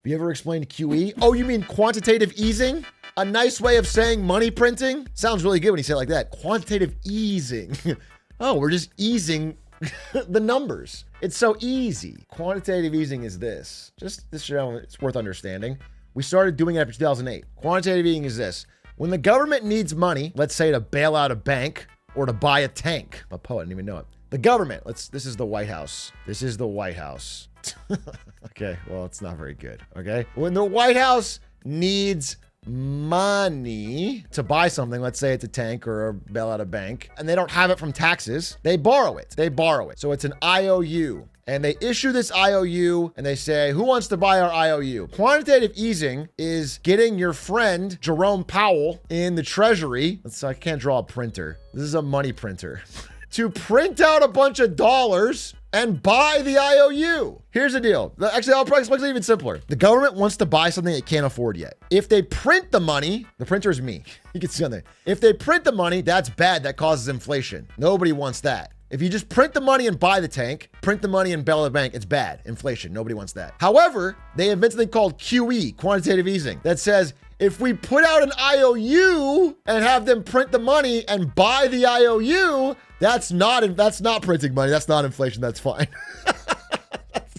Have you ever explained QE? Oh, you mean quantitative easing? A nice way of saying money printing? Sounds really good when you say it like that. Quantitative easing. Oh, we're just easing the numbers. It's so easy. Quantitative easing is this. Just this, it's worth understanding. We started doing it after 2008. Quantitative easing is this. When the government needs money, let's say to bail out a bank or to buy a tank. A poet didn't even know it. The government, this is the White House. This is the White House. Okay, well, it's not very good, okay? When the White House needs money to buy something, let's say it's a tank or bail out a bank, and they don't have it from taxes, they borrow it. So it's an IOU. And they issue this IOU and they say, who wants to buy our IOU? Quantitative easing is getting your friend, Jerome Powell, in the Treasury. I can't draw a printer. This is a money printer. To print out a bunch of dollars and buy the IOU. Here's the deal. Actually, I'll probably explain it even simpler. The government wants to buy something it can't afford yet. If they print the money, the printer is me. You can see on there. If they print the money, that's bad. That causes inflation. Nobody wants that. If you just print the money and buy the tank, print the money and bail the bank, it's bad. Inflation. Nobody wants that. However, they invented something called QE, quantitative easing, that says if we put out an IOU and have them print the money and buy the IOU, that's not printing money. That's not inflation. That's fine.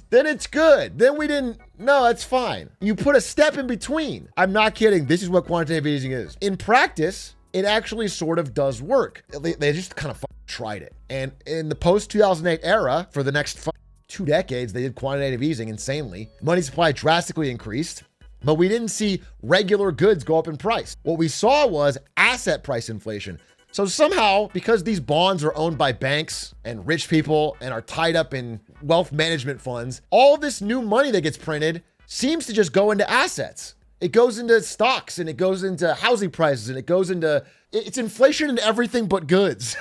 Then it's good. No, that's fine. You put a step in between. I'm not kidding. This is what quantitative easing is. In practice, it actually sort of does work. They just kind of tried it. And in the post-2008 era, for the next 2 decades, they did quantitative easing insanely. Money supply drastically increased, but we didn't see regular goods go up in price. What we saw was asset price inflation. So somehow, because these bonds are owned by banks and rich people and are tied up in wealth management funds, all this new money that gets printed seems to just go into assets. It goes into stocks and it goes into housing prices and it's inflation in everything but goods.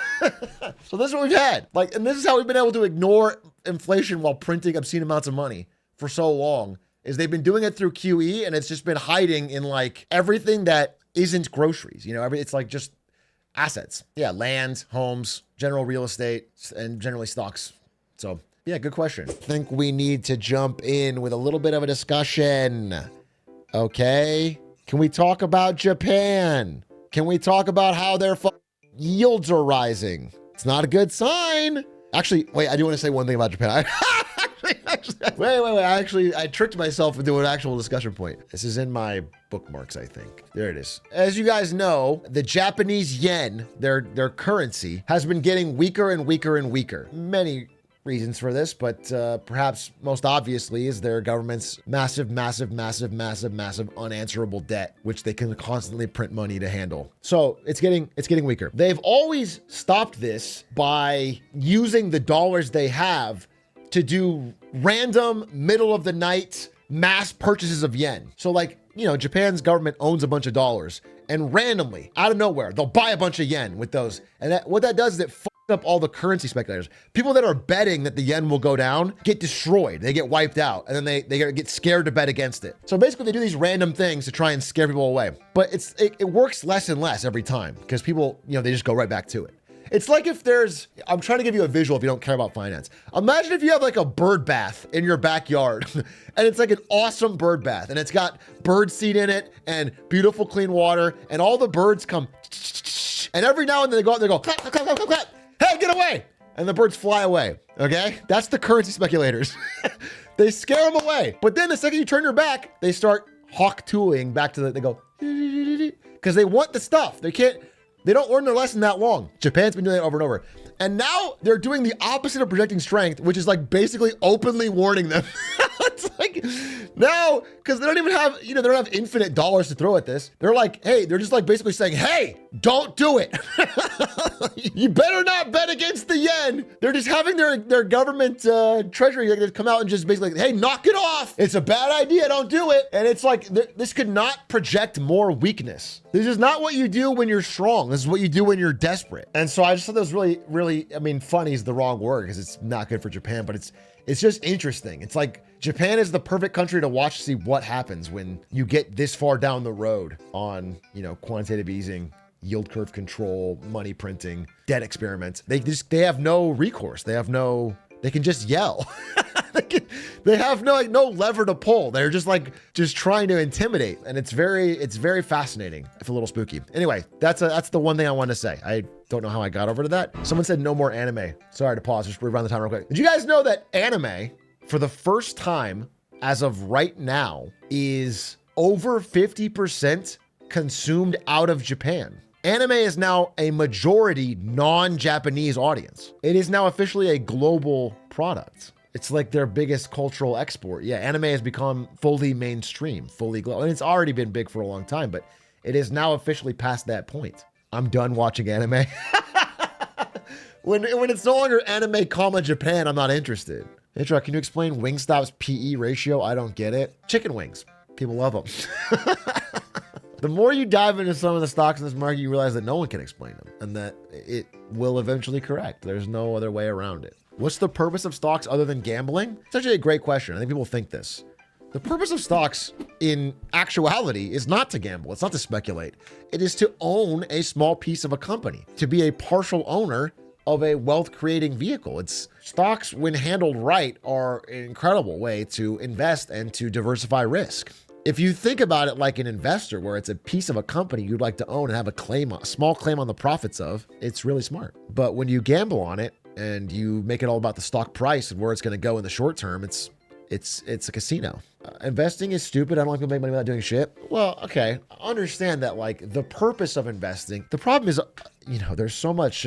So this is what we've had. And this is how we've been able to ignore inflation while printing obscene amounts of money for so long, is they've been doing it through QE and it's just been hiding in everything that isn't groceries. It's just assets. Yeah, land, homes, general real estate, and generally stocks. So yeah, good question. I think we need to jump in with a little bit of a discussion. Okay, can we talk about Japan? Can we talk about how their yields are rising? It's not a good sign. Actually, wait, I do want to say one thing about Japan. Wait. I tricked myself into an actual discussion point. This is in my bookmarks, I think. There it is. As you guys know, the Japanese yen, their currency, has been getting weaker and weaker and weaker. Many reasons for this, but perhaps most obviously is their government's massive unanswerable debt, which they can constantly print money to handle. So it's getting weaker. They've always stopped this by using the dollars they have to do random middle of the night mass purchases of yen. So Japan's government owns a bunch of dollars and randomly out of nowhere, they'll buy a bunch of yen with those. And what that does is it up all the currency speculators. People that are betting that the yen will go down get destroyed. They get wiped out, and then they get scared to bet against it. So basically, they do these random things to try and scare people away. But it works less and less every time because people, they just go right back to it. It's like if I'm trying to give you a visual if you don't care about finance. Imagine if you have a bird bath in your backyard and it's an awesome bird bath and it's got bird seed in it and beautiful clean water and all the birds come and every now and then they go clap, clap, clap, clap, clap. Hey, get away! And the birds fly away, okay? That's the currency speculators. They scare them away. But then the second you turn your back, they start hawk-tooling back to they go, because they want the stuff. They don't learn their lesson that long. Japan's been doing it over and over. And now they're doing the opposite of projecting strength, which is basically openly warning them. It's no, because they don't even have, they don't have infinite dollars to throw at this. They're hey, they're just basically saying, hey, don't do it. You better not bet against the yen. They're just having their government treasury come out and just basically, hey, knock it off. It's a bad idea. Don't do it. And it's this could not project more weakness. This is not what you do when you're strong. This is what you do when you're desperate. And so I just thought that was really, funny is the wrong word because it's not good for Japan, but it's just interesting. It's Japan is the perfect country to watch to see what happens when you get this far down the road on, quantitative easing, yield curve control, money printing, debt experiments. They have no recourse. They can just yell. They have no lever to pull. They're just trying to intimidate, and it's very fascinating, if a little spooky. Anyway, that's the one thing I wanted to say. I don't know how I got over to that. Someone said no more anime. Sorry to pause. Just rewind the time real quick. Did you guys know that anime, for the first time as of right now, is over 50% consumed out of Japan? Anime is now a majority non-Japanese audience. It is now officially a global product. It's like their biggest cultural export. Yeah, anime has become fully mainstream, fully global. And it's already been big for a long time, but it is now officially past that point. I'm done watching anime. When it's no longer anime, Japan, I'm not interested. Hey, Truck, can you explain Wingstop's PE ratio? I don't get it. Chicken wings. People love them. The more you dive into some of the stocks in this market, you realize that no one can explain them and that it will eventually correct. There's no other way around it. What's the purpose of stocks other than gambling? It's actually a great question. I think people think this. The purpose of stocks in actuality is not to gamble. It's not to speculate. It is to own a small piece of a company, to be a partial owner of a wealth creating vehicle. Stocks, when handled right, are an incredible way to invest and to diversify risk. If you think about it like an investor, where it's a piece of a company you'd like to own and have a small claim on the profits of, it's really smart. But when you gamble on it and you make it all about the stock price and where it's going to go in the short term, it's a casino. Investing is stupid. I don't like to make money without doing shit. Well, okay, I understand that, like, the purpose of investing. The problem is, there's so much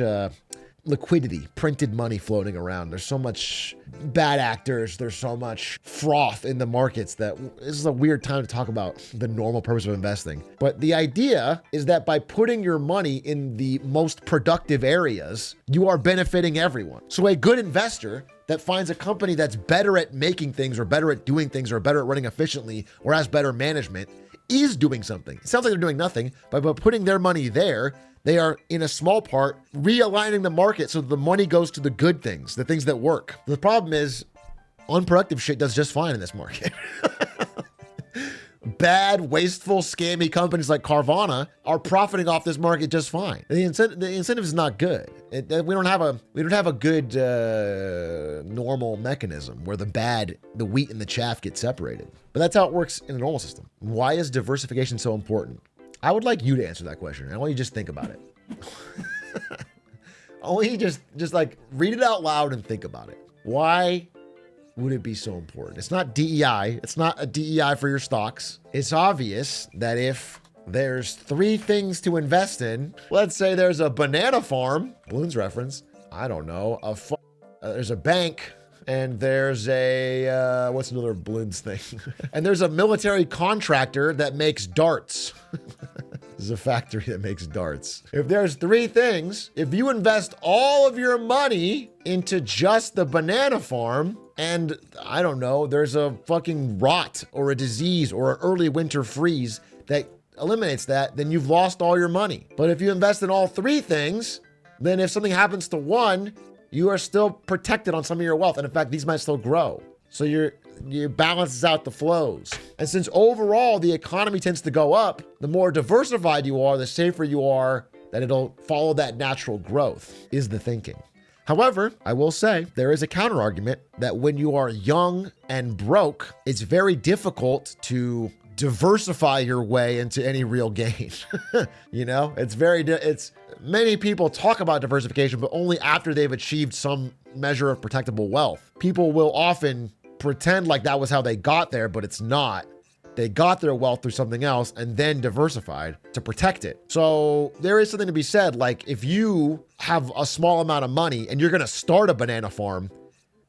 liquidity, printed money floating around. There's so much bad actors. There's so much froth in the markets that this is a weird time to talk about the normal purpose of investing. But the idea is that by putting your money in the most productive areas, you are benefiting everyone. So a good investor that finds a company that's better at making things or better at doing things or better at running efficiently or has better management is doing something. It sounds like they're doing nothing, but by putting their money there, they are, in a small part, realigning the market so that the money goes to the good things, the things that work. The problem is unproductive shit does just fine in this market. Bad, wasteful, scammy companies like Carvana are profiting off this market just fine. The incentive is not good. We don't have a good normal mechanism where the wheat and the chaff get separated. But that's how it works in a normal system. Why is diversification so important? I would like you to answer that question. I want you to just think about it. I want you to just like read it out loud and think about it. Why would it be so important? It's not DEI. It's not a DEI for your stocks. It's obvious that if there's 3 things to invest in, let's say there's a banana farm, Balloons reference, I don't know, there's a bank, and there's a, what's another Balloons thing? And there's a military contractor that makes darts. There's a factory that makes darts. If there's 3 things, if you invest all of your money into just the banana farm, and I don't know, there's a fucking rot or a disease or an early winter freeze that eliminates that, then you've lost all your money. But if you invest in all 3 things, then if something happens to one, you are still protected on some of your wealth. And in fact, these might still grow. So you balances out the flows. And since overall the economy tends to go up, the more diversified you are, the safer you are that it'll follow that natural growth, is the thinking. However, I will say there is a counter argument that when you are young and broke, it's very difficult to diversify your way into any real gain. It's many people talk about diversification, but only after they've achieved some measure of protectable wealth. People will often pretend like that was how they got there, but it's not. They got their wealth through something else and then diversified to protect it. So there is something to be said. Like, if you have a small amount of money and you're going to start a banana farm,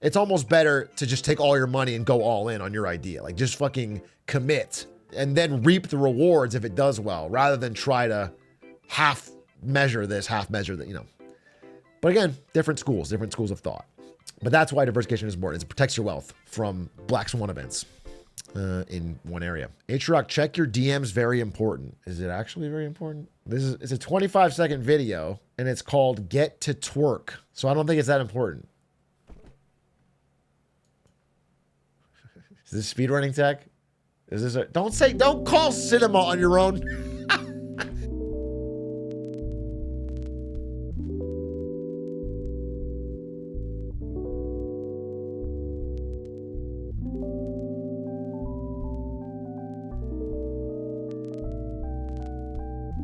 it's almost better to just take all your money and go all in on your idea. Like, just fucking commit and then reap the rewards if it does well, rather than try to half measure this, half measure that, But again, different schools of thought. But that's why diversification is important. It protects your wealth from black swan events in one area. H-Rock, check your DMs. Very important. Is it actually very important? It's a 25-second video and it's called Get to Twerk. So I don't think it's that important. Is this speedrunning tech? Don't call cinema on your own.